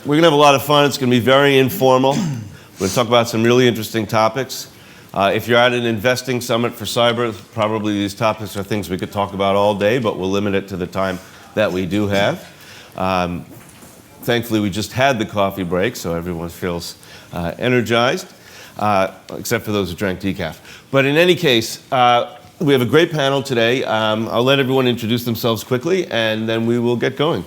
We're going to have a lot of fun. It's going to be very informal. We're going to talk about some really interesting topics. If you're at an investing summit for cyber, probably these topics are things we could talk about all day, but we'll limit it to the time that we do have. Thankfully, we just had the coffee break, so everyone feels energized, except for those who drank decaf. But in any case, we have a great panel today. I'll let everyone introduce themselves quickly, and then we will get going.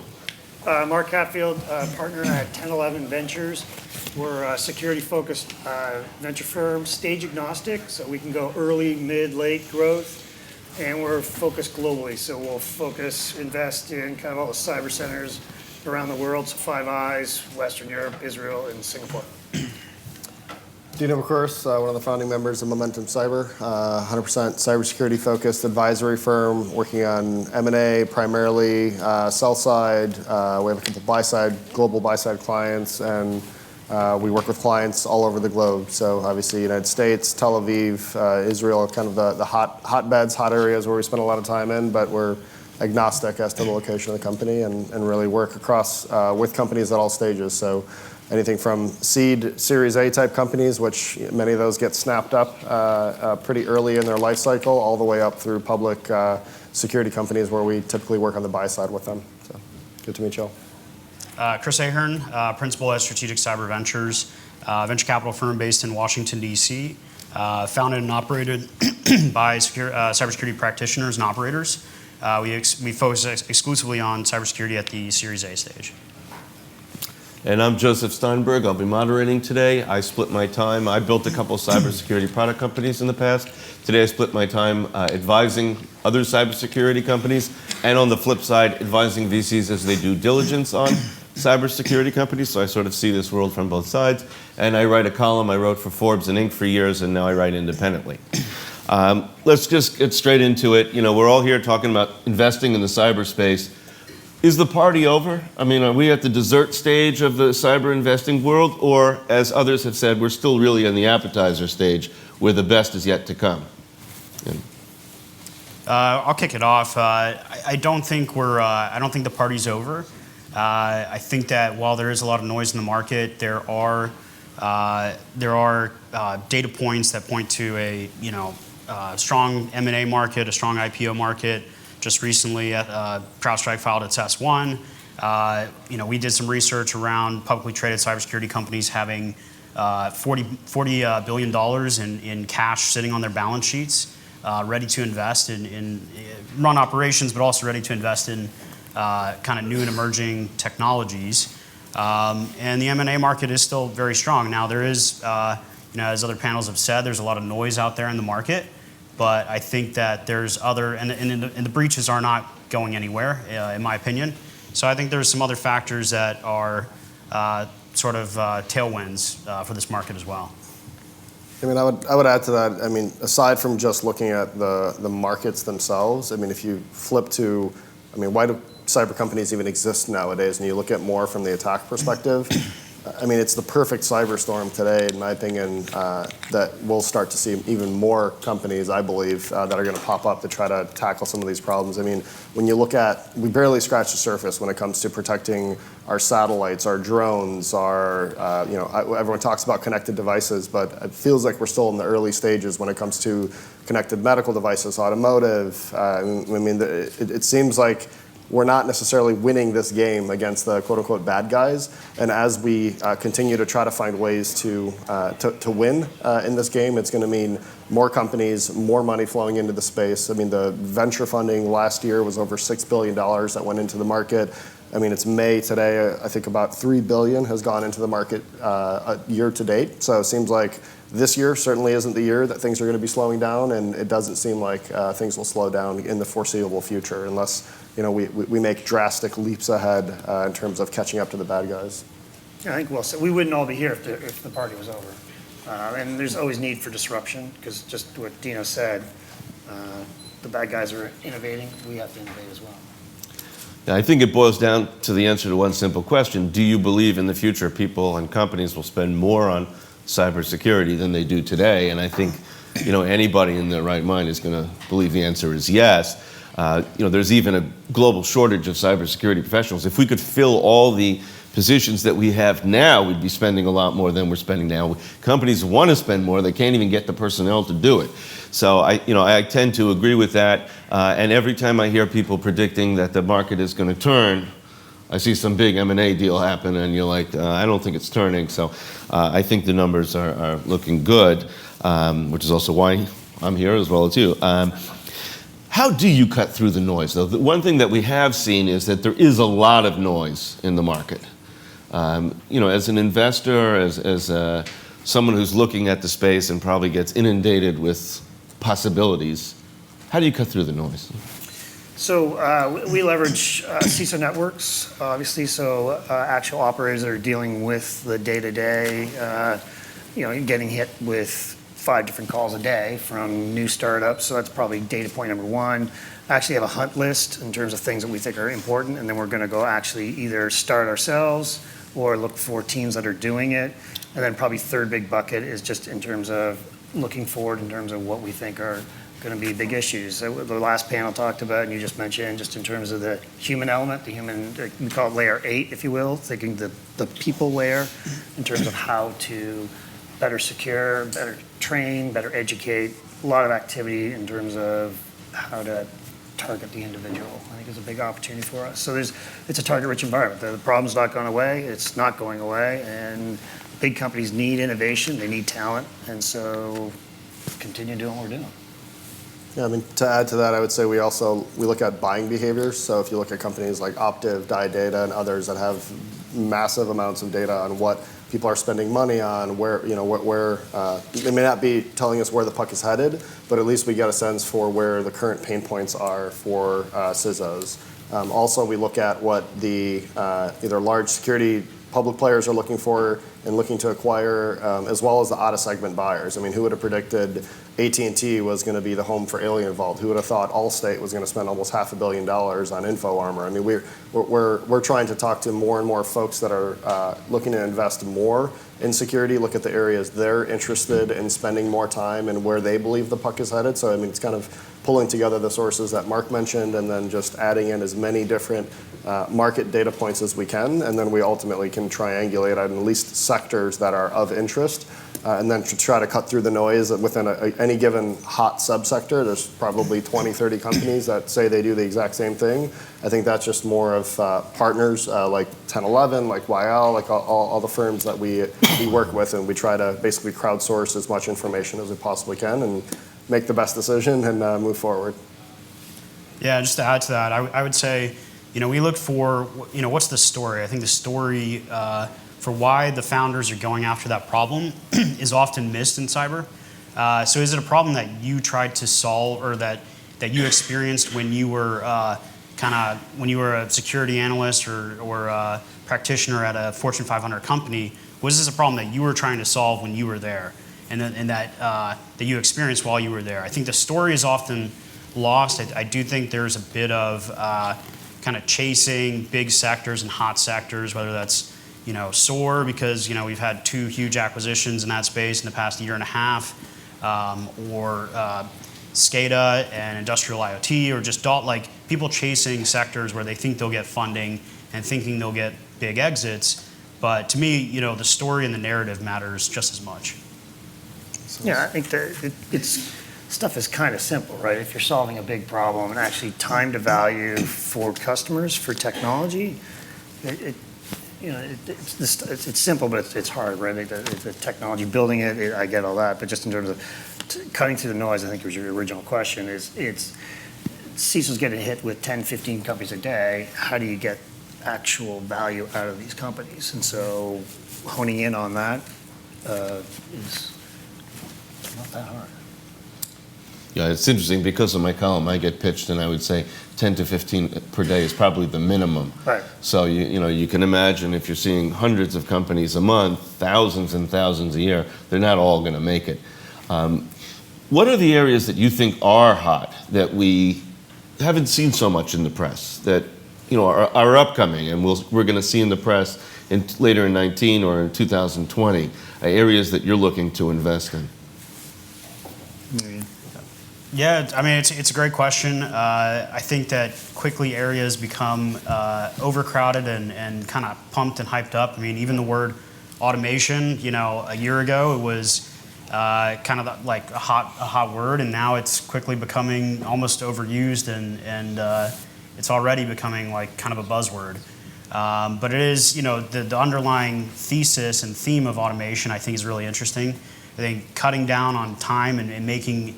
Mark Hatfield, partner at 1011 Ventures. We're a security-focused venture firm, stage agnostic, so we can go early, mid, late growth, and we're focused globally. So we'll invest in kind of all the cyber centers around the world, so Five Eyes, Western Europe, Israel, and Singapore. Dino, of course, one of the founding members of Momentum Cyber, 100% cybersecurity-focused advisory firm working on M&A, primarily sell side. We have a couple buy-side, global buy-side clients, and we work with clients all over the globe. So obviously, United States, Tel Aviv, Israel, kind of the hotbeds, hot areas where we spend a lot of time in, but we're agnostic as to the location of the company and really work across with companies at all stages. So anything from seed, Series A type companies, which many of those get snapped up pretty early in their life cycle, all the way up through public security companies where we typically work on the buy side with them. So good to meet you all. Chris Ahern, principal at Strategic Cyber Ventures, venture capital firm based in Washington, D.C., founded and operated by cybersecurity practitioners and operators. We focus exclusively on cybersecurity at the Series A stage. And I'm Joseph Steinberg. I'll be moderating today. I split my time. I built a couple cybersecurity product companies in the past. Today I split my time advising other cybersecurity companies, and on the flip side, advising VCs as they do diligence on cybersecurity companies. So I sort of see this world from both sides. And I write a column. I wrote for Forbes and Inc. for years, and now I write independently. Let's just get straight into it. We're all here talking about investing in the cyberspace. Is the party over? I mean, are we at the dessert stage of the cyber investing world? Or, as others have said, we're still really in the appetizer stage where the best is yet to come? I'll kick it off. I don't think the party's over. I think that while there is a lot of noise in the market, there are data points that point to a strong M&A market, a strong IPO market. Just recently, CrowdStrike filed its S1. We did some research around publicly traded cybersecurity companies having $40 billion in cash sitting on their balance sheets, ready to invest in run operations, but also ready to invest in kind of new and emerging technologies. And the M&A market is still very strong. Now, there is, as other panels have said, there's a lot of noise out there in the market. But I think that there's and the breaches are not going anywhere, in my opinion. So I think there's some other factors that are sort of tailwinds for this market as well. I mean, I would add to that. I mean, aside from just looking at the markets themselves, I mean, if you flip to, why do cyber companies even exist nowadays? And you look at more from the attack perspective. I mean, it's the perfect cyber storm today, in my opinion, that we'll start to see even more companies, I believe, that are going to pop up to try to tackle some of these problems. I mean, when you look at, we barely scratch the surface when it comes to protecting our satellites, our drones, everyone talks about connected devices, but it feels like we're still in the early stages when it comes to connected medical devices, automotive. It seems like we're not necessarily winning this game against the quote-unquote bad guys. And as we continue to try to find ways to win in this game, it's going to mean more companies, more money flowing into the space. I mean, the venture funding last year was over $6 billion that went into the market. I mean, it's May today. I think about $3 billion has gone into the market year to date. So it seems like this year certainly isn't the year that things are going to be slowing down, and it doesn't seem like things will slow down in the foreseeable future unless we make drastic leaps ahead in terms of catching up to the bad guys. I think well said. We wouldn't all be here if the party was over. And there's always need for disruption, because just what Dino said, the bad guys are innovating. We have to innovate as well. Yeah, I think it boils down to the answer to one simple question. Do you believe in the future people and companies will spend more on cybersecurity than they do today? And I think anybody in their right mind is going to believe the answer is yes. There's even a global shortage of cybersecurity professionals. If we could fill all the positions that we have now, we'd be spending a lot more than we're spending now. Companies want to spend more, they can't even get the personnel to do it. So I tend to agree with that, and every time I hear people predicting that the market is going to turn, I see some big M&A deal happen, and you're like, I don't think it's turning. So I think the numbers are looking good, which is also why I'm here as well as you. How do you cut through the noise, though? The one thing that we have seen is that there is a lot of noise in the market. As an investor, as someone who's looking at the space and probably gets inundated with possibilities, how do you cut through the noise? So we leverage CISO networks, obviously, so actual operators that are dealing with the day-to-day, getting hit with 5 different calls a day from new startups. So that's probably data point number one. Actually have a hunt list in terms of things that we think are important, and then we're going to go actually either start ourselves or look for teams that are doing it. And then probably third big bucket is just in terms of looking forward in terms of what we think are going to be big issues. The last panel talked about, and you just mentioned, just in terms of the human element, we call it layer 8, if you will, thinking the people layer in terms of how to better secure, better train, better educate, a lot of activity in terms of how to target the individual, I think is a big opportunity for us. So it's a target-rich environment. The problem's not going away, it's not going away, and big companies need innovation, they need talent, and so continue doing what we're doing. Yeah, I mean, to add to that, I would say we look at buying behaviors. So if you look at companies like Optiv, Data, and others that have massive amounts of data on what people are spending money on, where they may not be telling us where the puck is headed, but at least we get a sense for where the current pain points are for CISOs. Also, we look at what the either large security public players are looking for and looking to acquire, as well as the out-of-segment buyers. I mean, who would have predicted AT&T was going to be the home for Alien Vault? Who would have thought Allstate was going to spend almost $500 million on InfoArmor? I mean, we're trying to talk to more and more folks that are looking to invest more in security, look at the areas they're interested in spending more time and where they believe the puck is headed. So, I mean, it's kind of pulling together the sources that Mark mentioned and then just adding in as many different market data points as we can, and then we ultimately can triangulate on at least sectors that are of interest, and then to try to cut through the noise within any given hot subsector. There's probably 20, 30 companies that say they do the exact same thing. I think that's just more of partners like 1011, like YL, like all the firms that we work with, and we try to basically crowdsource as much information as we possibly can and make the best decision and move forward. Yeah, just to add to that, I would say, we look for, what's the story? I think the story for why the founders are going after that problem is often missed in cyber. So is it a problem that you tried to solve or that you experienced when you were when you were a security analyst or a practitioner at a Fortune 500 company? Was this a problem that you were trying to solve when you were there and that you experienced while you were there? I think the story is often lost. I do think there's a bit of kind of chasing big sectors and hot sectors, whether that's SOAR, because we've had 2 huge acquisitions in that space in the past year and a half, or SCADA and industrial IoT, or just people chasing sectors where they think they'll get funding and thinking they'll get big exits. But to me, the story and the narrative matters just as much. Yeah, I think stuff is kind of simple, right? If you're solving a big problem and actually time to value for customers, for technology, it's simple, but it's hard, right? The technology, building it, I get all that, but just in terms of cutting through the noise, I think was your original question, it's CISO's getting hit with 10, 15 companies a day. How do you get actual value out of these companies? And so honing in on that is not that hard. Yeah, it's interesting because of my column, I get pitched, and I would say 10 to 15 per day is probably the minimum. Right. So you can imagine if you're seeing hundreds of companies a month, thousands and thousands a year, they're not all going to make it. What are the areas that you think are hot that we haven't seen so much in the press that are upcoming and we're going to see in the press later in 19 or in 2020? Areas that you're looking to invest in. Yeah, I mean, it's a great question. I think that quickly areas become overcrowded and kind of pumped and hyped up. I mean, even the word automation, a year ago it was kind of like a hot word, and now it's quickly becoming almost overused, and it's already becoming like kind of a buzzword. But it is, the underlying thesis and theme of automation, I think, is really interesting. I think cutting down on time and making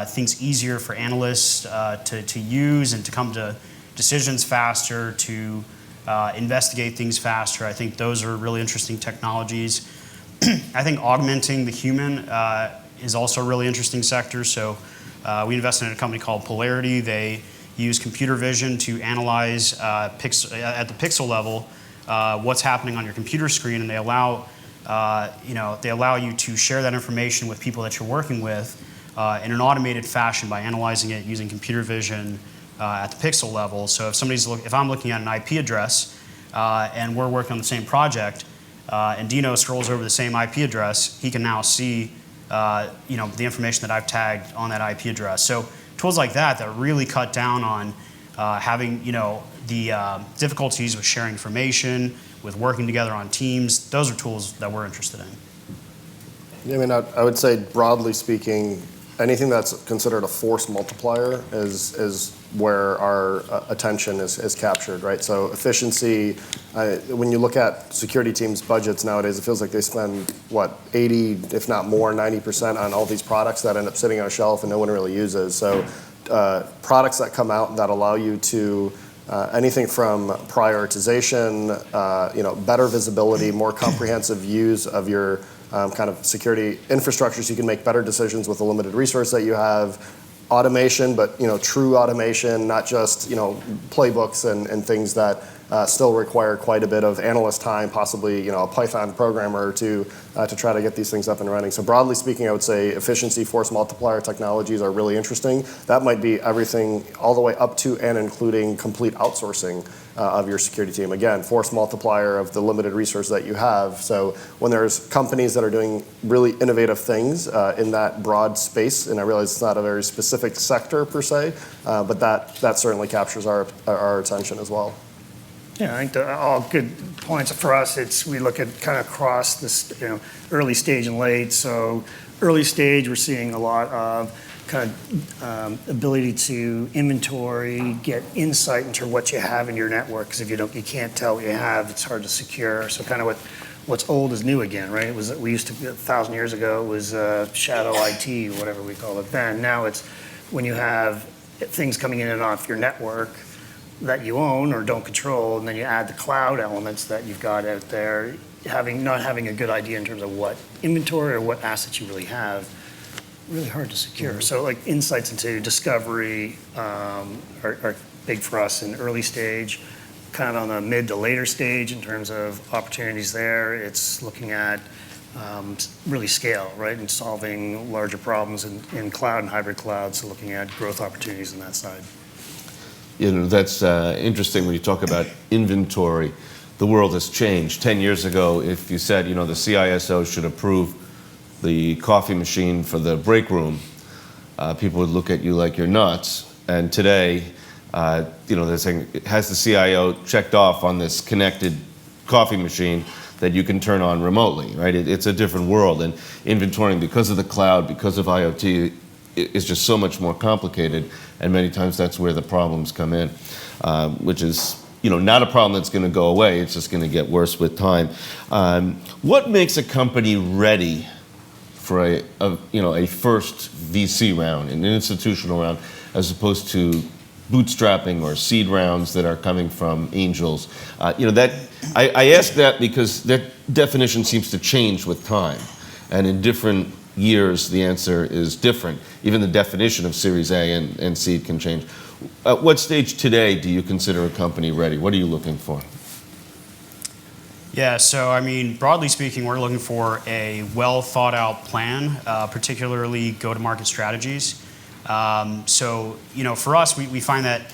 things easier for analysts to use and to come to decisions faster, to investigate things faster. I think those are really interesting technologies. I think augmenting the human is also a really interesting sector. So we invested in a company called Polarity. They use computer vision to analyze at the pixel level what's happening on your computer screen, and they allow you to share that information with people that you're working with in an automated fashion by analyzing it using computer vision at the pixel level. So if I'm looking at an IP address and we're working on the same project, and Dino scrolls over the same IP address, he can now see the information that I've tagged on that IP address. So tools like that really cut down on having the difficulties with sharing information, with working together on teams. Those are tools that we're interested in. Yeah, I mean, I would say broadly speaking, anything that's considered a force multiplier is where our attention is captured, right? So efficiency, when you look at security teams' budgets nowadays, it feels like they spend, 80, if not more, 90% on all these products that end up sitting on a shelf and no one really uses. So products that come out that allow you to anything from prioritization, better visibility, more comprehensive views of your kind of security infrastructure, so you can make better decisions with the limited resource that you have. Automation, but true automation, not just playbooks and things that still require quite a bit of analyst time, possibly a Python programmer to try to get these things up and running. So broadly speaking, I would say efficiency, force multiplier technologies are really interesting. That might be everything all the way up to and including complete outsourcing of your security team. Again, force multiplier of the limited resource that you have. So when there's companies that are doing really innovative things in that broad space, and I realize it's not a very specific sector per se, but that certainly captures our attention as well. Yeah, I think they're all good points for us. We look at kind of across this, early stage and late. So early stage, we're seeing a lot of kind of ability to inventory, get insight into what you have in your network. Because if you can't tell what you have, it's hard to secure. So kind of what's old is new again, right? We used to 1,000 years ago it was shadow IT, whatever we call it then. Now it's when you have things coming in and off your network that you own or don't control, and then you add the cloud elements that you've got out there, not having a good idea in terms of what inventory or what assets you really have, really hard to secure. Mm-hmm. So like insights into discovery are big for us in early stage. Kind of on the mid to later stage in terms of opportunities there, it's looking at really scale, right, and solving larger problems in cloud and hybrid cloud, so looking at growth opportunities on that side. That's interesting when you talk about inventory. The world has changed. 10 years ago, if you said, the CISO should approve the coffee machine for the break room, people would look at you like you're nuts. And today, they're saying, has the CIO checked off on this connected coffee machine that you can turn on remotely, right? It's a different world. And inventorying, because of the cloud, because of IoT, is just so much more complicated, and many times that's where the problems come in, which is not a problem that's going to go away. It's just going to get worse with time. What makes a company ready for a first VC round, an institutional round, as opposed to bootstrapping or seed rounds that are coming from angels? I ask that because that definition seems to change with time, and in different years, the answer is different. Even the definition of Series A and seed can change. At what stage today do you consider a company ready? What are you looking for? Yeah, so I mean, broadly speaking, we're looking for a well thought out plan, particularly go-to-market strategies. So, for us, we find that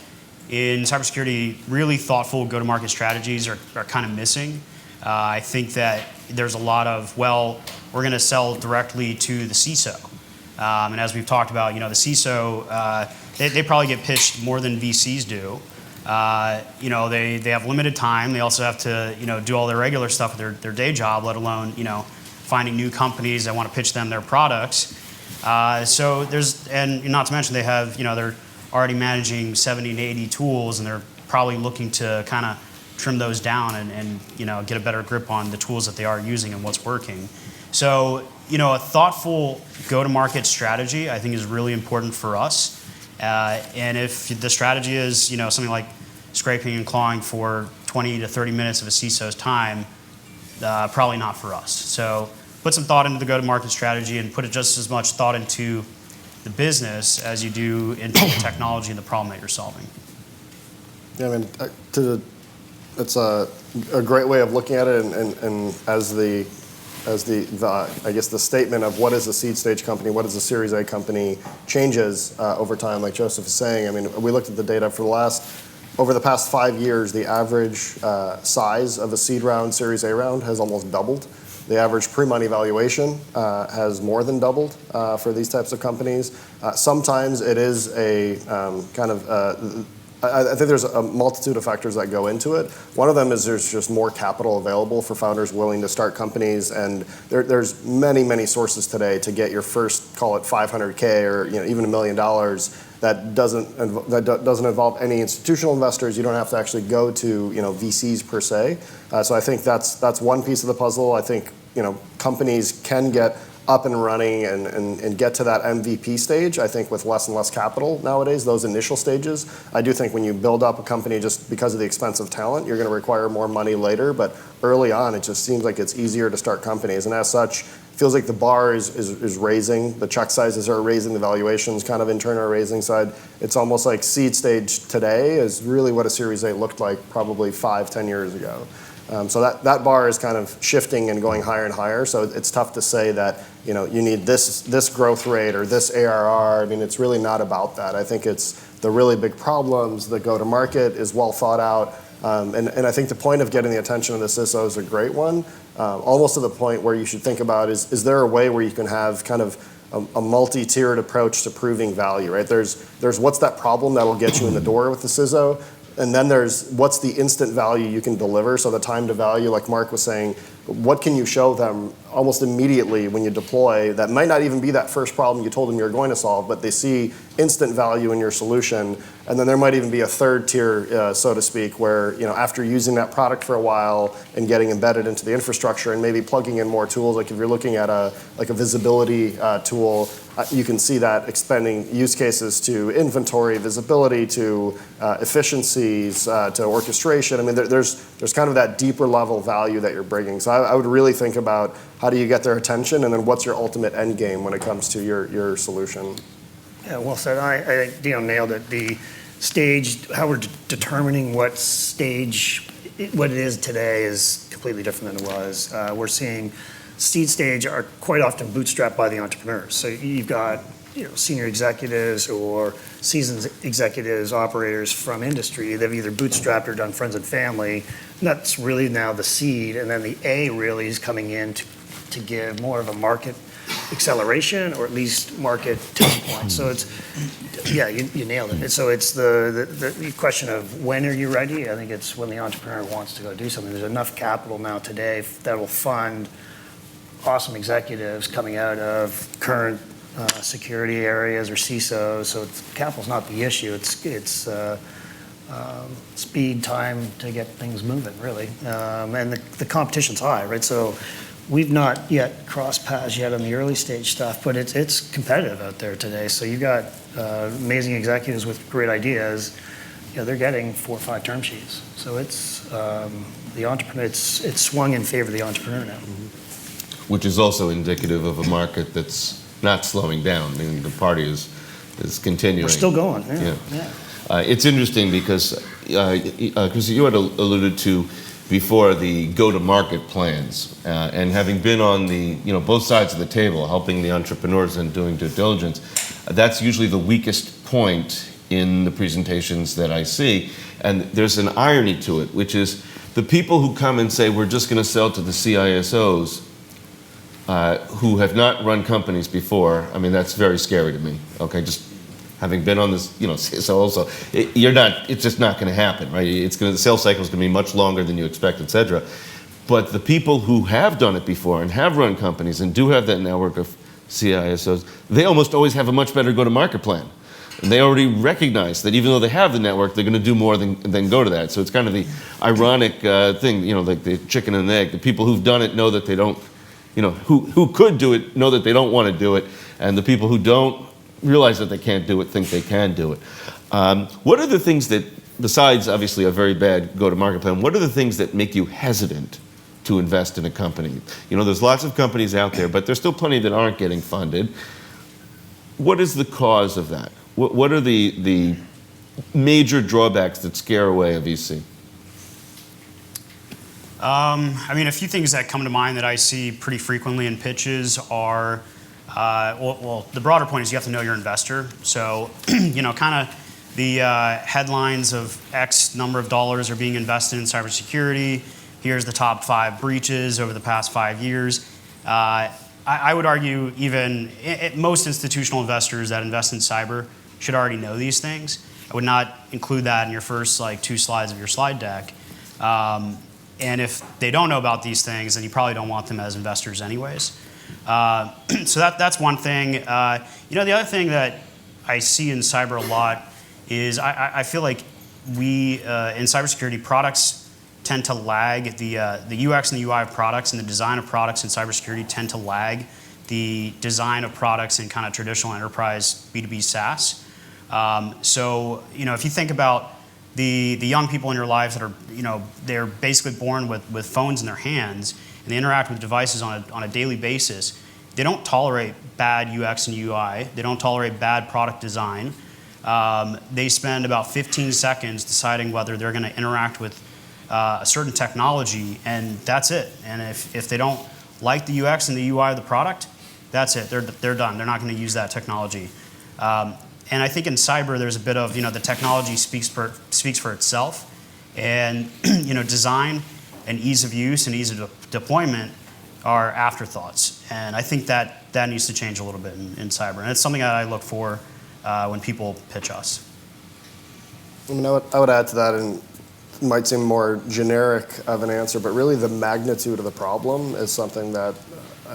in cybersecurity, really thoughtful go-to-market strategies are kind of missing. I think that there's a lot of, we're going to sell directly to the CISO. And as we've talked about, the CISO, they probably get pitched more than VCs do. They have limited time. They also have to, do all their regular stuff with their day job, let alone, finding new companies that want to pitch them their products. And not to mention they have, they're already managing 70 and 80 tools, and they're probably looking to kind of trim those down and get a better grip on the tools that they are using and what's working. So, a thoughtful go-to-market strategy, I think, is really important for us. And if the strategy is, something like scraping and clawing for 20 to 30 minutes of a CISO's time, probably not for us. So put some thought into the go-to-market strategy and put just as much thought into the business as you do into the technology and the problem that you're solving. Yeah, I mean, it's a great way of looking at it, and as the I guess the statement of what is a seed stage company, what is a Series A company changes over time, like Joseph is saying. I mean, we looked at the data over the past 5 years, the average size of a seed round, Series A round, has almost doubled. The average pre-money valuation has more than doubled for these types of companies. Sometimes it is a I think there's a multitude of factors that go into it. One of them is there's just more capital available for founders willing to start companies, and there's many sources today to get your first, call it $500K or even $1 million. That doesn't involve any institutional investors. You don't have to actually go to VCs per se. So I think that's one piece of the puzzle. I think companies can get up and running and get to that MVP stage, I think, with less and less capital nowadays, those initial stages. I do think when you build up a company just because of the expense of talent, you're going to require more money later, but early on, it just seems like it's easier to start companies. And as such, it feels like the bar is raising, the check sizes are raising, the valuations kind of in turn are raising. So it's almost like seed stage today is really what a Series A looked like probably 5-10 years ago. So that bar is kind of shifting and going higher and higher. So it's tough to say that you need this growth rate or this ARR. I mean, it's really not about that. I think it's the really big problems. The go-to-market is well thought out, and I think the point of getting the attention of the CISO is a great one. Almost to the point where you should think about is there a way where you can have kind of a multi-tiered approach to proving value, right? There's what's that problem that'll get you in the door with the CISO. And then there's what's the instant value you can deliver. So the time to value, like Mark was saying, what can you show them almost immediately when you deploy that might not even be that first problem you told them you're going to solve, but they see instant value in your solution. And then there might even be a third tier, so to speak, where after using that product for a while and getting embedded into the infrastructure and maybe plugging in more tools, like if you're looking at a visibility tool, you can see that expanding use cases to inventory, visibility, to efficiencies, to orchestration. I mean, there's kind of that deeper level value that you're bringing. So I would really think about how do you get their attention, and then what's your ultimate end game when it comes to your solution. Yeah, well said. I think Dion nailed it. The stage, how we're determining what stage, what it is today is completely different than it was. We're seeing seed stage are quite often bootstrapped by the entrepreneurs. So you've got senior executives or seasoned executives, operators from industry. They've either bootstrapped or done friends and family. And that's really now the seed. And then the A really is coming in to give more of a market acceleration or at least market touch point. So it's, yeah, you nailed it. So it's the question of when are you ready? I think it's when the entrepreneur wants to go do something. There's enough capital now today that will fund awesome executives coming out of current security areas or CISOs. So capital's not the issue. It's speed, time to get things moving, really. And the competition's high, right? So we've not yet crossed paths yet on the early stage stuff, but it's competitive out there today. So you got amazing executives with great ideas. They're getting 4 or 5 term sheets. So it's the entrepreneur. It's swung in favor of the entrepreneur now. Which is also indicative of a market that's not slowing down. I mean, the party is continuing. We're still going. Yeah. Yeah. It's interesting because, Chris, you had alluded to before the go-to-market plans, and having been on the both sides of the table, helping the entrepreneurs and doing due diligence, that's usually the weakest point in the presentations that I see. And there's an irony to it, which is the people who come and say we're just going to sell to the CISOs who have not run companies before, I mean, that's very scary to me. Okay, just having been on this, so also it's just not going to happen, right? The sales cycle is going to be much longer than you expect, et cetera. But the people who have done it before and have run companies and do have that network of CISOs, they almost always have a much better go-to-market plan. And they already recognize that even though they have the network, they're going to do more than go to that. So it's kind of the ironic thing, like the chicken and the egg. The people who've done it know that they don't, who could do it know that they don't want to do it. And the people who don't realize that they can't do it think they can do it. What are the things that, besides obviously a very bad go-to-market plan, what are the things that make you hesitant to invest in a company? There's lots of companies out there, but there's still plenty that aren't getting funded. What is the cause of that? What are the major drawbacks that scare away a VC? A few things that come to mind that I see pretty frequently in pitches are, the broader point is you have to know your investor. So, kind of the headlines of X number of dollars are being invested in cybersecurity. Here's the top 5 breaches over the past 5 years. I would argue even most institutional investors that invest in cyber should already know these things. I would not include that in your first 2 slides of your slide deck. And if they don't know about these things, then you probably don't want them as investors anyways. So that's one thing. The other thing that I see in cyber a lot is I feel like we, in cybersecurity, products tend to lag. The UX and the UI of products and the design of products in cybersecurity tend to lag the design of products in kind of traditional enterprise B2B SaaS. So, if you think about the young people in your lives that are, they're basically born with phones in their hands and they interact with devices on a daily basis, they don't tolerate bad UX and UI. They don't tolerate bad product design. They spend about 15 seconds deciding whether they're going to interact with a certain technology, and that's it. And if they don't like the UX and the UI of the product, that's it. They're done. They're not going to use that technology. And I think in cyber, there's a bit of, the technology speaks for itself. And, design and ease of use and ease of deployment are afterthoughts. And I think that needs to change a little bit in cyber. And it's something that I look for when people pitch us. I would add to that, and it might seem more generic of an answer, but really the magnitude of the problem is something that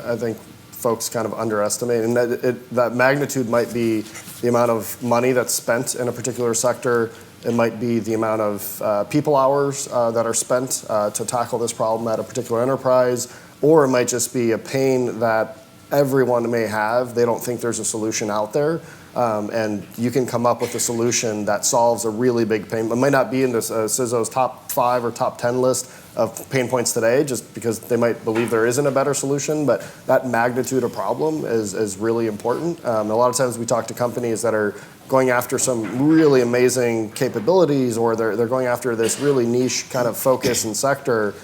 I think folks kind of underestimate. And that magnitude might be the amount of money that's spent in a particular sector. It might be the amount of people hours that are spent to tackle this problem at a particular enterprise, or it might just be a pain that everyone may have. They don't think there's a solution out there. And you can come up with a solution that solves a really big pain. It might not be in this CISO's top 5 or top 10 list of pain points today, just because they might believe there isn't a better solution, but that magnitude of problem is really important. A lot of times we talk to companies that are going after some really amazing capabilities, or they're going after this really niche kind of focus and sector,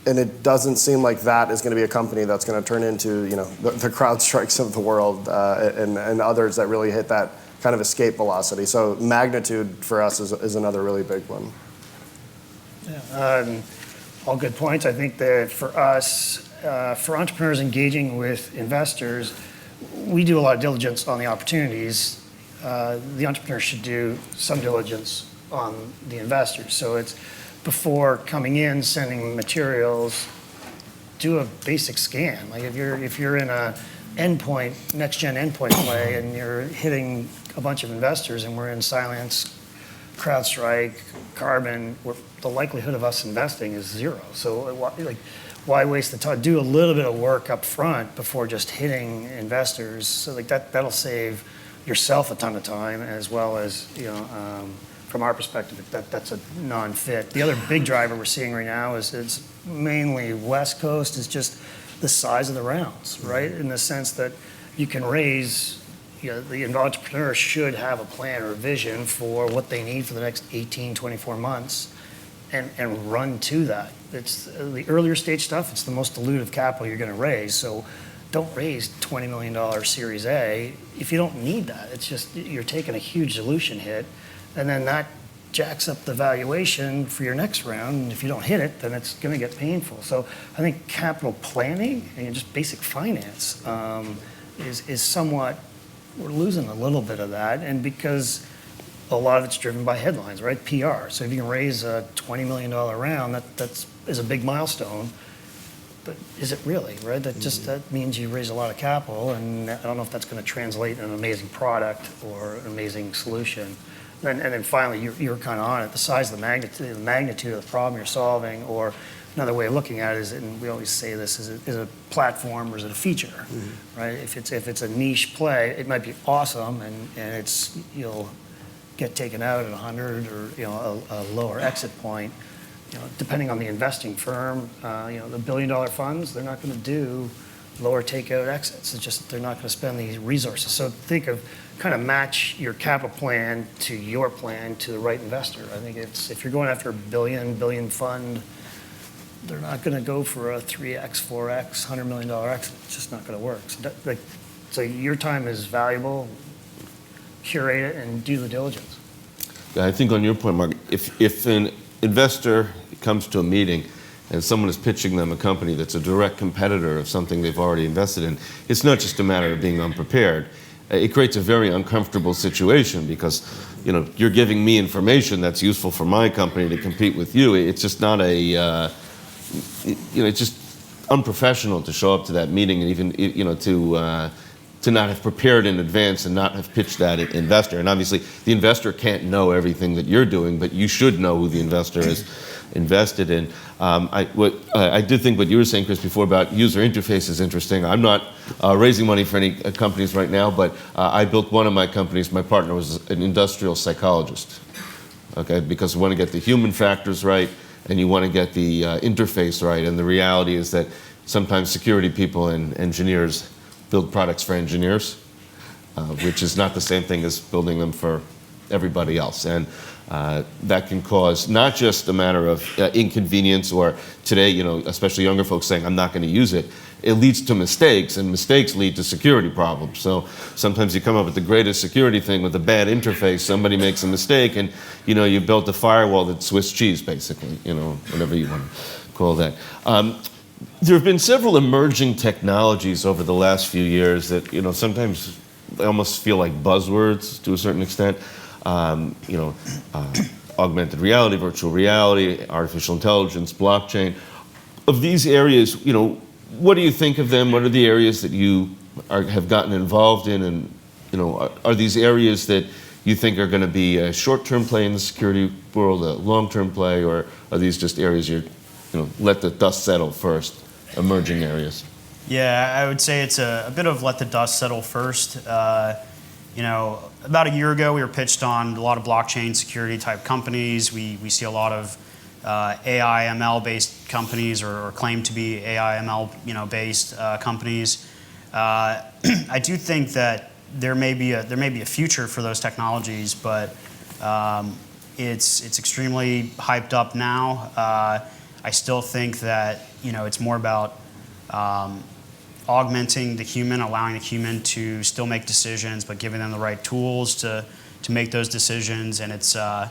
and it doesn't seem like that is going to be a company that's going to turn into the CrowdStrikes of the world and others that really hit that kind of escape velocity. So magnitude for us is another really big one. Yeah, all good points. I think that for us, for entrepreneurs engaging with investors, we do a lot of diligence on the opportunities. The entrepreneur should do some diligence on the investors. So it's before coming in, sending materials, do a basic scan. Like if you're in a next gen endpoint play and you're hitting a bunch of investors and we're in Silence, CrowdStrike, Carbon, the likelihood of us investing is 0. So why waste the time? Do a little bit of work up front before just hitting investors. So that'll save yourself a ton of time, as well as from our perspective, that's a non-fit. The other big driver we're seeing right now is it's mainly West Coast, is just the size of the rounds, right? In the sense that you can raise, the entrepreneur should have a plan or a vision for what they need for the next 18, 24 months and run to that. It's the earlier stage stuff, it's the most dilutive capital you're going to raise. So don't raise $20 million Series A if you don't need that. It's just you're taking a huge dilution hit. And then that jacks up the valuation for your next round. And if you don't hit it, then it's going to get painful. So I think capital planning and just basic finance is somewhat, we're losing a little bit of that. And because a lot of it's driven by headlines, right? PR. So if you can raise a $20 million round, that is a big milestone. But is it really, right? That means you raise a lot of capital, and I don't know if that's going to translate in an amazing product or an amazing solution. And then finally, you're kind of on it. The size of the magnitude of the problem you're solving, or another way of looking at it is, and we always say this, is it a platform or is it a feature, right? If it's a niche play, it might be awesome, and you'll get taken out at 100 or a lower exit point. Depending on the investing firm, the $1 billion funds, they're not going to do lower takeout exits. It's just they're not going to spend these resources. So think of kind of match your capital plan to your plan to the right investor. I think if you're going after a billion fund, they're not going to go for a 3x, 4x, $100 million exit. It's just not going to work. So your time is valuable. Curate it and do the diligence. I think on your point, Mark, if an investor comes to a meeting and someone is pitching them a company that's a direct competitor of something they've already invested in, it's not just a matter of being unprepared. It creates a very uncomfortable situation because, you're giving me information that's useful for my company to compete with you. It's just not it's just unprofessional to show up to that meeting and even, to not have prepared in advance and not have pitched that investor. And obviously, the investor can't know everything that you're doing, but you should know who the investor is invested in. I did think what you were saying, Chris, before about user interface is interesting. I'm not raising money for any companies right now, but I built one of my companies. My partner was an industrial psychologist, okay, because you want to get the human factors right, and you want to get the interface right. And the reality is that sometimes security people and engineers build products for engineers, which is not the same thing as building them for everybody else. And that can cause not just a matter of inconvenience or today, especially younger folks saying, I'm not going to use it. It leads to mistakes, and mistakes lead to security problems. So sometimes you come up with the greatest security thing with a bad interface, somebody makes a mistake, and you built a firewall that's Swiss cheese, basically, whatever you want to call that. There have been several emerging technologies over the last few years that, sometimes they almost feel like buzzwords to a certain extent. Augmented reality, virtual reality, artificial intelligence, blockchain. Of these areas, what do you think of them? What are the areas that you have gotten involved in? And, are these areas that you think are going to be a short-term play in the security world, a long-term play, or are these just areas you're, let the dust settle first, emerging areas? Yeah, I would say it's a bit of let the dust settle first. About a year ago, we were pitched on a lot of blockchain security type companies. We see a lot of AI ML based companies or claim to be AI ML based companies. I do think that there may be a future for those technologies, but it's extremely hyped up now. I still think that it's more about augmenting the human, allowing the human to still make decisions, but giving them the right tools to make those decisions. And it's an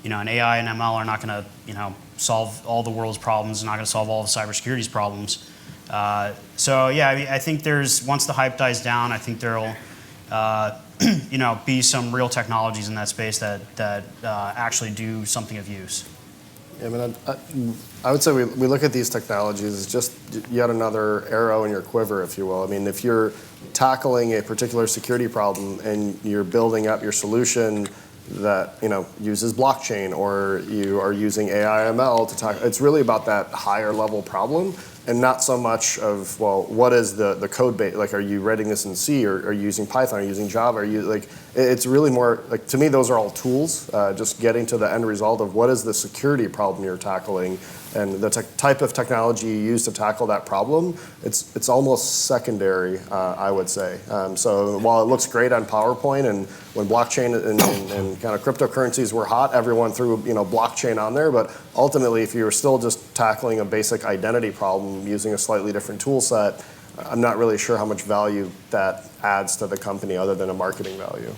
AI and ML are not going to solve all the world's problems, not going to solve all of cybersecurity's problems. So yeah, I think once the hype dies down, I think there'll be some real technologies in that space that actually do something of use. Yeah, I would say we look at these technologies as just yet another arrow in your quiver, if you will. If you're tackling a particular security problem and you're building up your solution that uses blockchain, or you are using AI ML to tackle, it's really about that higher level problem, and not so much of, well, what is the code base? Like, are you writing this in C, or are you using Python, are you using Java? Are you it's really more like, to me, those are all tools, just getting to the end result of what is the security problem you're tackling, and the type of technology you use to tackle that problem. It's almost secondary, I would say. So while it looks great on PowerPoint, and when blockchain and kind of cryptocurrencies were hot, everyone threw blockchain on there. But ultimately, if you were still just tackling a basic identity problem using a slightly different tool set, I'm not really sure how much value that adds to the company other than a marketing value.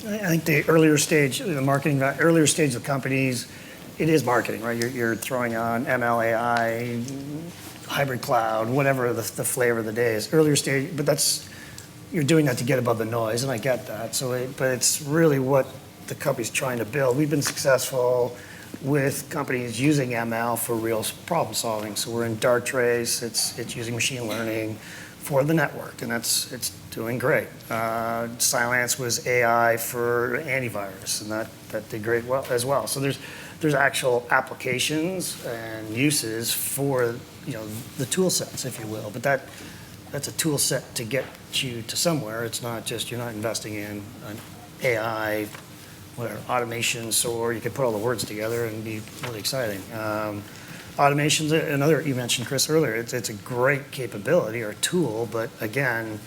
I think the earlier stage, the marketing, earlier stage of companies, it is marketing, right? You're throwing on ML, AI, hybrid cloud, whatever the flavor of the day is. Earlier stage, but you're doing that to get above the noise, and I get that. But it's really what the company's trying to build. We've been successful with companies using ML for real problem solving. So we're in Darktrace. It's using machine learning for the network, and it's doing great. Cylance was AI for antivirus, and that did great as well. So there's actual applications and uses for the tool sets, if you will. But that's a tool set to get you to somewhere. It's not just you're not investing in an AI, whatever, automation, or you could put all the words together and be really exciting. Automation's another, you mentioned, Chris, earlier. It's a great capability or tool, but again,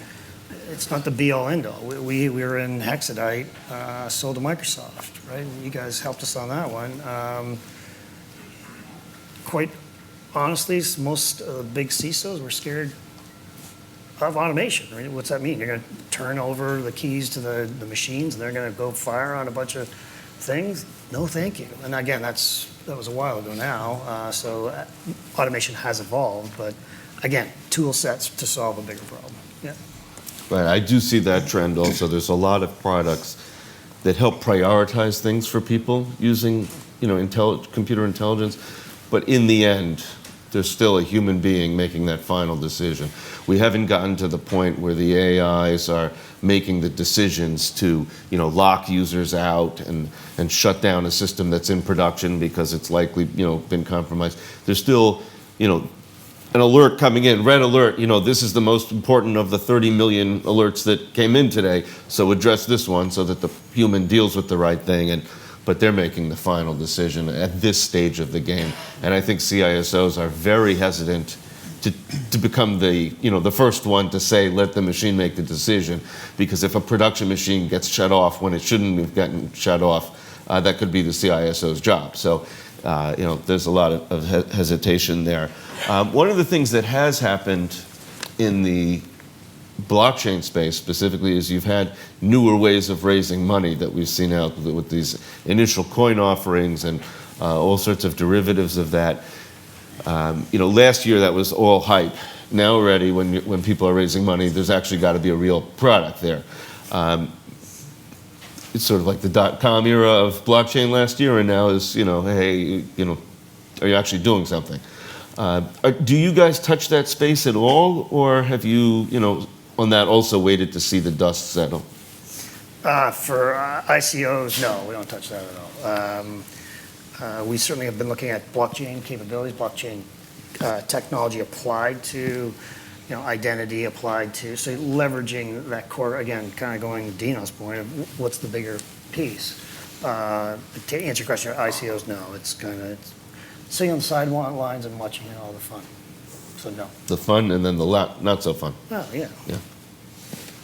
it's not the be-all, end-all. We were in Hexadite, sold to Microsoft, right? You guys helped us on that one. Quite honestly, most of the big CISOs were scared of automation, right? What's that mean? You're going to turn over the keys to the machines, and they're going to go fire on a bunch of things? No, thank you. And again, that was a while ago now. So automation has evolved, but again, tool sets to solve a bigger problem. Yeah. Right, I do see that trend also. There's a lot of products that help prioritize things for people using, computer intelligence, but in the end, there's still a human being making that final decision. We haven't gotten to the point where the AIs are making the decisions to, lock users out and shut down a system that's in production because it's likely, been compromised. There's still, an alert coming in, red alert, this is the most important of the 30 million alerts that came in today, so address this one so that the human deals with the right thing. But they're making the final decision at this stage of the game. And I think CISOs are very hesitant to become the first one to say, let the machine make the decision. Because if a production machine gets shut off when it shouldn't have gotten shut off, that could be the CISO's job. So, there's a lot of hesitation there. One of the things that has happened in the blockchain space specifically is you've had newer ways of raising money that we've seen out with these initial coin offerings and all sorts of derivatives of that. Last year that was all hype. Now already when people are raising money, there's actually got to be a real product there. It's sort of like the dot-com era of blockchain last year, and now is, hey, are you actually doing something? Do you guys touch that space at all, or have you, on that also waited to see the dust settle? For ICOs, no, we don't touch that at all. We certainly have been looking at blockchain capabilities, blockchain technology applied to, identity applied to, so leveraging that core, again, kind of going to Dino's point of what's the bigger piece. To answer your question, ICOs, no, it's kind of sitting on the sidelines and watching all the fun. So no. The fun and then the not so fun. Oh, yeah. Yeah.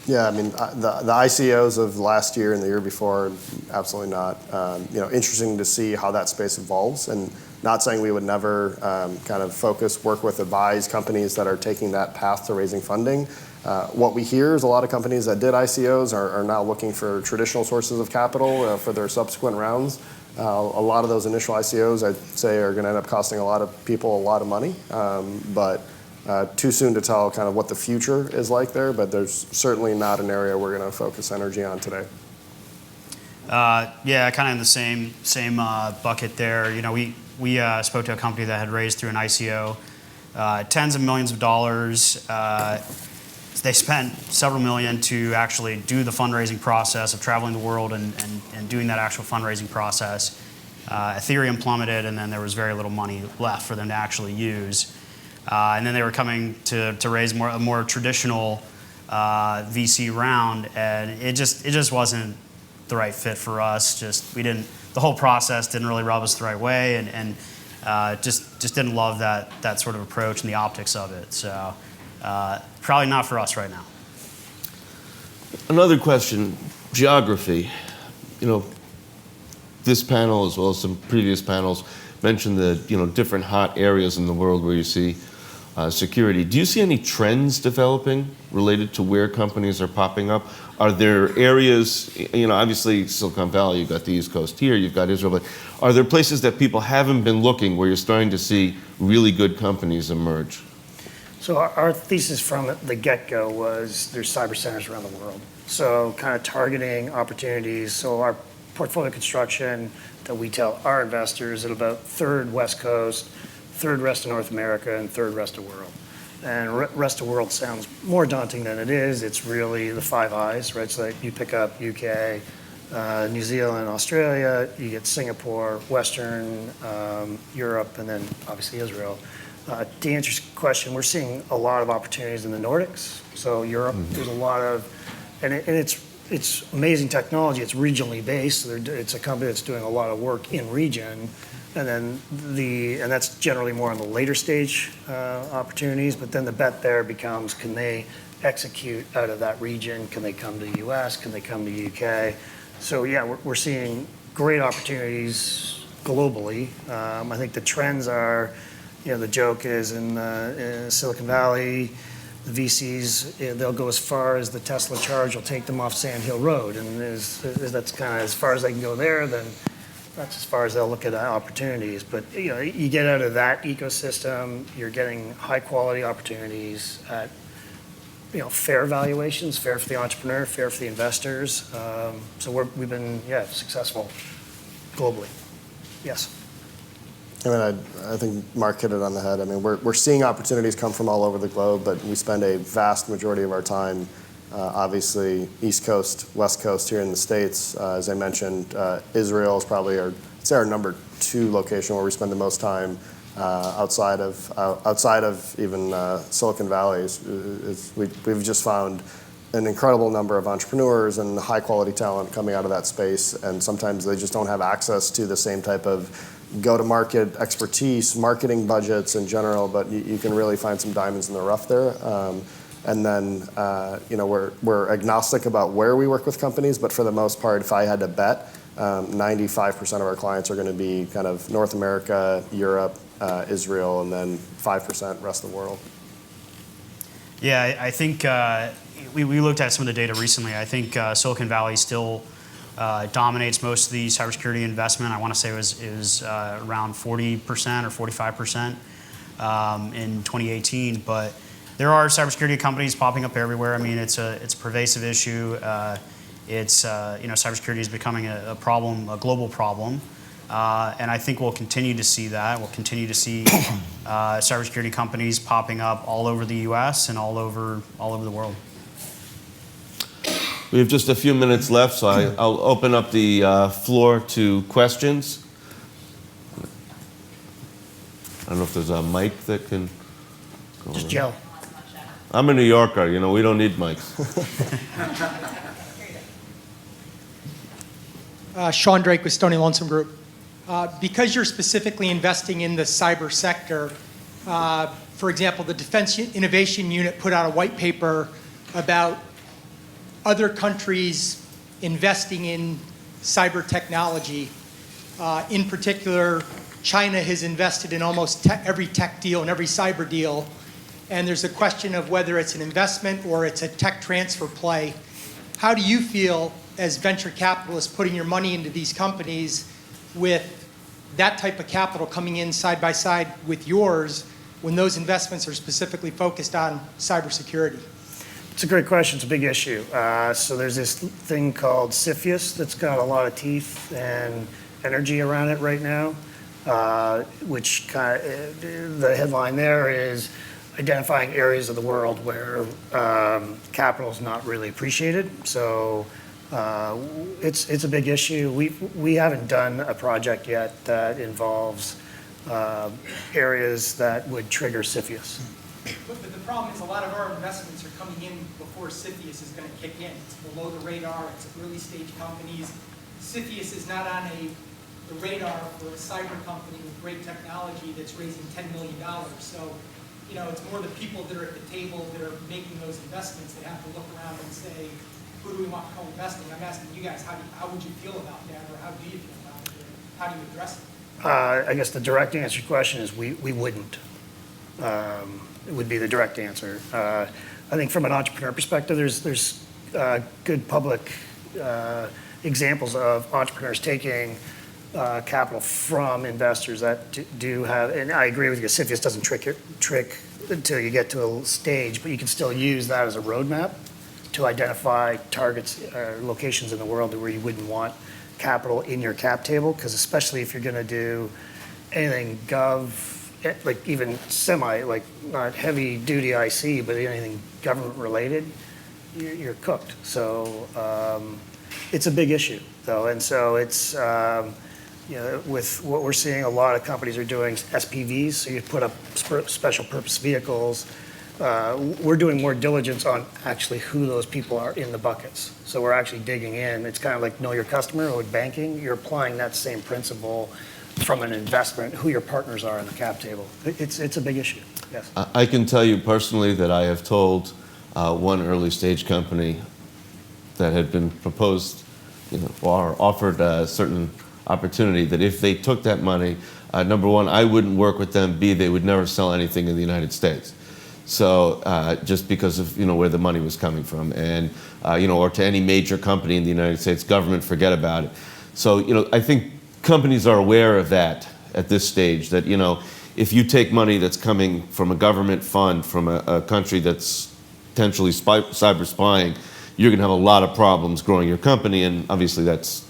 Yeah, I mean, the ICOs of last year and the year before, absolutely not. Interesting to see how that space evolves, and not saying we would never kind of work with, advise companies that are taking that path to raising funding. What we hear is a lot of companies that did ICOs are now looking for traditional sources of capital for their subsequent rounds. A lot of those initial ICOs, I'd say, are going to end up costing a lot of people a lot of money, but too soon to tell kind of what the future is like there, but there's certainly not an area we're going to focus energy on today. Yeah, kind of in the same bucket there. We spoke to a company that had raised through an ICO tens of millions of dollars. They spent several million to actually do the fundraising process of traveling the world and doing that actual fundraising process. Ethereum plummeted, and then there was very little money left for them to actually use. And then they were coming to raise a more traditional VC round, and it just wasn't the right fit for us. The whole process didn't really rub us the right way, and just didn't love that sort of approach and the optics of it. So probably not for us right now. Another question, geography. This panel, as well as some previous panels, mentioned the different hot areas in the world where you see security. Do you see any trends developing related to where companies are popping up? Are there areas, obviously Silicon Valley, you've got the East Coast here, you've got Israel, but are there places that people haven't been looking where you're starting to see really good companies emerge? So our thesis from the get-go was there's cyber centers around the world. So kind of targeting opportunities. So our portfolio construction that we tell our investors at about third West Coast, third rest of North America, and third rest of world. And rest of world sounds more daunting than it is. It's really the Five Eyes, right? So you pick up UK, New Zealand, Australia, you get Singapore, Western Europe, and then obviously Israel. To answer your question, we're seeing a lot of opportunities in the Nordics. So Europe, there's a lot of, and it's amazing technology. It's regionally based. So it's a company that's doing a lot of work in region. And then and that's generally more on the later stage opportunities, but then the bet there becomes, can they execute out of that region? Can they come to the US? Can they come to UK? So yeah, we're seeing great opportunities globally. I think the trends are, the joke is in Silicon Valley, the VCs, they'll go as far as the Tesla charge will take them off Sand Hill Road. And that's kind of as far as they can go there, then that's as far as they'll look at opportunities. But you get out of that ecosystem, you're getting high quality opportunities at fair valuations, fair for the entrepreneur, fair for the investors. So we've been successful globally. Yes. I mean, I think Mark hit it on the head. I mean, we're seeing opportunities come from all over the globe, but we spend a vast majority of our time, obviously, East Coast, West Coast here in the States. As I mentioned, Israel is probably our number 2 location where we spend the most time outside of even Silicon Valley. We've just found an incredible number of entrepreneurs and high quality talent coming out of that space, and sometimes they just don't have access to the same type of go-to-market expertise, marketing budgets in general, but you can really find some diamonds in the rough there. And then, we're agnostic about where we work with companies, but for the most part, if I had to bet, 95% of our clients are going to be kind of North America, Europe, Israel, and then 5% rest of the world. Yeah, I think we looked at some of the data recently. I think Silicon Valley still dominates most of the cybersecurity investment. I want to say it was around 40% or 45% in 2018. But there are cybersecurity companies popping up everywhere. I mean, it's a pervasive issue. Cybersecurity is becoming a problem, a global problem. And I think we'll continue to see that. We'll continue to see cybersecurity companies popping up all over the U.S. and all over the world. We have just a few minutes left, so I'll open up the floor to questions. I don't know if there's a mic that can go Just on. gel. I'm a New Yorker, we don't need mics. Sean Drake with Stony Lonesome Group. Because you're specifically investing in the cyber sector, for example, the Defense Innovation Unit put out a white paper about other countries investing in cyber technology. In particular, China has invested in almost every tech deal and every cyber deal. And there's a question of whether it's an investment or it's a tech transfer play. How do you feel as venture capitalists putting your money into these companies with that type of capital coming in side by side with yours when those investments are specifically focused on cybersecurity? It's a great question. It's a big issue. So there's this thing called CFIUS that's got a lot of teeth and energy around it right now, which the headline there is identifying areas of the world where capital is not really appreciated. So it's a big issue. We haven't done a project yet that involves areas that would trigger CFIUS. But the problem is a lot of our investments are coming in before CFIUS is going to kick in. It's below the radar. It's early stage companies. CFIUS is not on the radar for a cyber company with great technology that's raising $10 million. So, it's more the people that are at the table that are making those investments that have to look around and say, who do we want co-investing? I'm asking you guys, how would you feel about that, or how do you feel about it? How do you address it? I guess the direct answer to your question is we wouldn't. would be the direct answer. I think from an entrepreneur perspective, there's good public examples of entrepreneurs taking capital from investors that do have, and I agree with you, CFIUS doesn't trick until you get to a stage, but you can still use that as a roadmap to identify targets or locations in the world where you wouldn't want capital in your cap table, because especially if you're going to do anything gov, like even semi, like not heavy duty IC, but anything government related, you're cooked. So it's a big issue though, and so it's with what we're seeing, a lot of companies are doing SPVs, so you put up special purpose vehicles. We're doing more diligence on actually who those people are in the buckets. So we're actually digging in. It's kind of like know your customer with banking. You're applying that same principle from an investment, who your partners are in the cap table. It's a big issue, yes. I can tell you personally that I have told one early stage company that had been proposed, or offered a certain opportunity, that if they took that money, number one, I wouldn't work with them. B, they would never sell anything in the United States. So just because of where the money was coming from, and or to any major company in the United States government, forget about it. So I think companies are aware of that at this stage. That if you take money that's coming from a government fund from a country that's potentially cyber spying, you're going to have a lot of problems growing your company, and obviously that's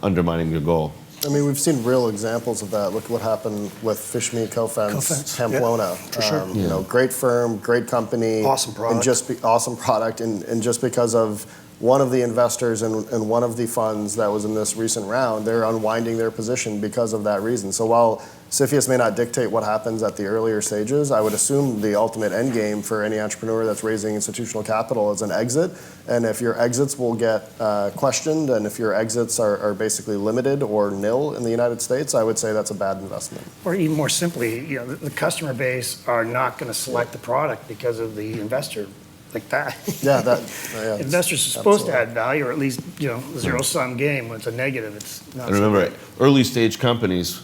undermining your goal. I mean, we've seen real examples of that. Look at what happened with Fishme Cofence, Pamplona. Yeah, for sure. Great firm, great company. Awesome product. And awesome product. And just because of one of the investors and one of the funds that was in this recent round, they're unwinding their position because of that reason. So while CFIUS may not dictate what happens at the earlier stages, I would assume the ultimate end game for any entrepreneur that's raising institutional capital is an exit. And if your exits will get questioned, and if your exits are basically limited or nil in the United States, I would say that's a bad investment. Or even more simply, the customer base are not going to select the product because of the investor like that. Yeah, Investors are supposed to add value, or at least, zero-sum game. When it's a negative, it's not. And remember, early stage companies,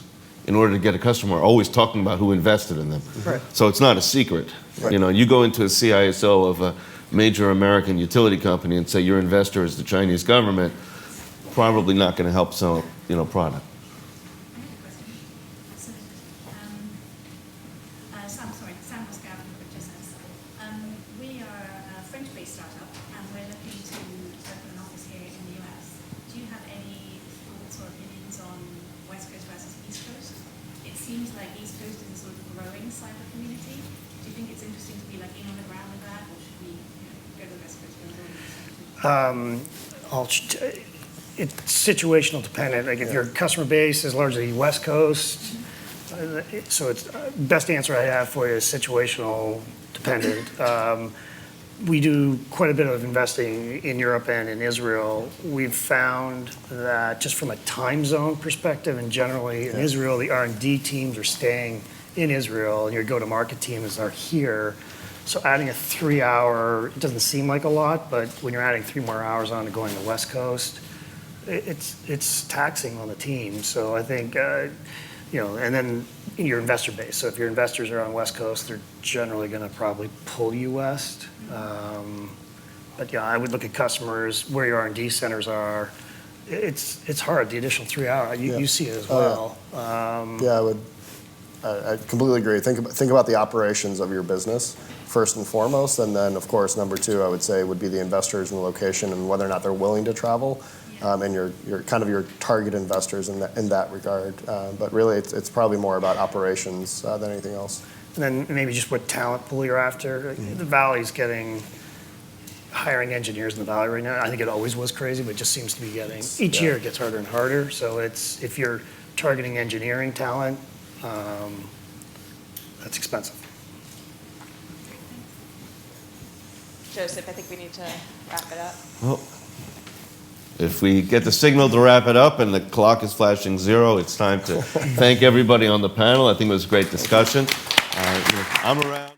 in order to get a customer, are always talking about who invested in them. Right. So it's not a secret. Right. You go into a CISO of a major American utility company and say your investor is the Chinese government, probably not going to help sell product. Sam Pascal with Business. We are a French-based startup, and we're looking to open an office here in the US. Do you have any thoughts or opinions on West Coast versus East Coast? It seems like East Coast is a sort of growing cyber community. Do you think it's interesting to be like in on the ground with that, or should we go to the West Coast? It's situational dependent. Like if your customer base is largely West Coast, so it's best answer I have for you is situational dependent. We do quite a bit of investing in Europe and in Israel. We've found that just from a time zone perspective, and generally in Israel, the R&D teams are staying in Israel, and your go-to-market teams are here. So adding a 3-hour, it doesn't seem like a lot, but when you're adding 3 more hours on to going to the West Coast, it's taxing on the team. So I think, and then in your investor base. So if your investors are on West Coast, they're generally going to probably pull you west. But yeah, I would look at customers, where your R&D centers are. It's hard, the additional 3 hours. You see it as well. I completely agree. Think about the operations of your business first and foremost, and then of course number 2 I would say would be the investors and the location and whether or not they're willing to travel, and your kind of your target investors in that regard. But really, it's probably more about operations than anything else. And then maybe just what talent pool you're after. The Valley's hiring engineers in the Valley right now. I think it always was crazy, but it just seems to be getting, each year it gets harder and harder. So if you're targeting engineering talent, that's expensive. Joseph, I think we need to wrap it up. Well, if we get the signal to wrap it up and the clock is flashing 0, it's time to thank everybody on the panel. I think it was a great discussion. I'm around.